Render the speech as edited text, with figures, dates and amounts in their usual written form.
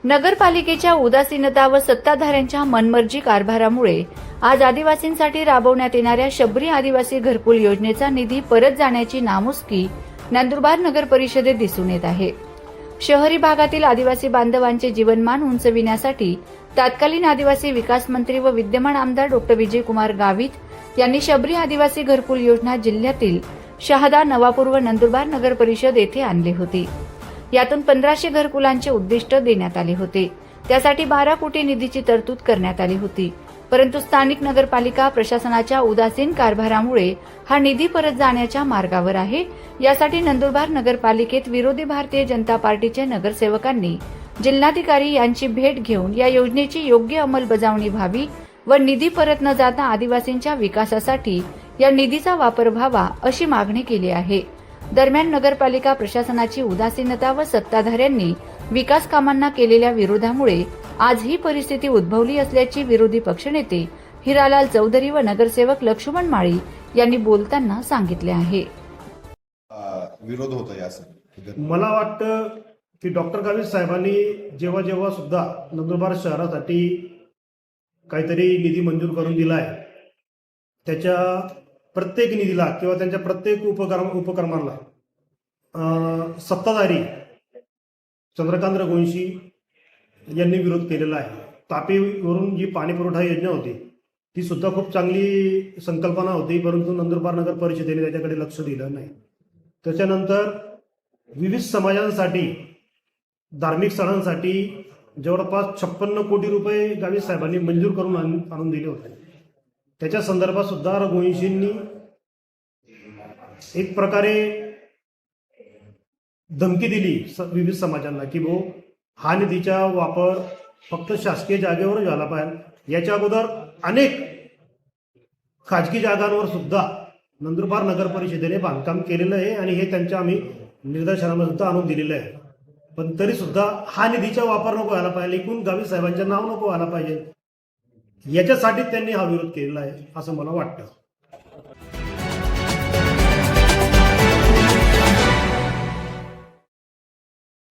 नगरपालिकेच्या उदासीनता व सत्ताधाऱ्यांच्या मनमर्जी कारभारामुळे आज आदिवासींसाठी राबवण्यात येणाऱ्या शबरी आदिवासी घरकुल योजनेचा निधी परत जाण्याची नामुष्की नंदुरबार नगर परिषदेत दिसून येत आहे। शहरी भागातील आदिवासी बांधवांचे जीवनमान उंचविण्यासाठी तत्कालीन आदिवासी विकास मंत्री व विद्यमान आमदार डॉ. विजयकुमार गावित यांनी शबरी आदिवासी घरकुल योजना जिल्ह्यातील शहादा, नवापूर व नंदुरबार नगर परिषद येथे आणली होती। यातून 1500 घरकुलांचे उद्दिष्ट देण्यात आले होते। त्यासाठी 12 कोटी निधीची तरतूद करण्यात आली होती, परंतु स्थानिक नगरपालिका प्रशासनाच्या उदासीन कारभारामुळे हा निधी परत जाण्याच्या मार्गावर आहे। यासाठी नंदुरबार नगरपालिकेत विरोधी भारतीय जनता पार्टीच्या नगरसेवकांनी जिल्हाधिकारी यांची भेट घेऊन या योजनेची योग्य अंमलबजावणी व्हावी व निधी परत न जाता आदिवासींच्या विकासासाठी या निधीचा वापर व्हावा अशी मागणी केली आहे। दरम्यान नगरपालिका प्रशासनाची उदासीनता व सत्ताधाऱ्यांनी विकास कामांना केलेल्या विरोधामुळे आज ही परिस्थिती उद्भवली असल्याची विरोधी पक्षनेते हिरालाल चौधरी व नगरसेवक लक्ष्मण माळी यांनी बोलताना सांगितले आहे। विरोध होता यासाठी मला वाटतं की डॉक्टर गावित साहेबांनी जेव्हा सुद्धा नंदुरबार शहरासाठी काहीतरी निधी मंजूर करून दिलाय, त्याच्या प्रत्येक निधीला किंवा त्यांच्या प्रत्येक उपक्रमाला सत्ताधारी चंद्रकांत रघुवंशी यांनी विरोध केलेला आहे। तापीवरून जी पाणी पुरवठा योजना होती ती सुद्धा खूप चांगली संकल्पना होती, परंतु नंदुरबार नगर परिषदेने त्याच्याकडे लक्ष दिलं नाही। त्याच्यानंतर विविध समाजांसाठी, धार्मिक स्थळांसाठी जवळपास 56 कोटी रुपये गावित साहेबांनी मंजूर करून आणून दिले होते। त्याच्या संदर्भात सुद्धा रघुवंशींनी एक प्रकारे धमकी दिली विविध समाजांना की हा निधीचा वापर फक्त शासकीय जागेवर झाला पाहिजे। याच्या अगोदर अनेक खाजगी जागांवर सुद्धा नंदुरबार नगर परिषदेने बांधकाम केलेलं आहे आणि हे त्यांच्या आम्ही निदर्शनाला सुद्धा आणून दिलेलं आहे, पण तरी सुद्धा हा निधीचा वापर नको व्हायला पाहिजे, एकूण गावित साहेबांचं नाव नको व्हायला पाहिजे, याच्यासाठी त्यांनी हा विरोध केलेला आहे असं मला वाटतं।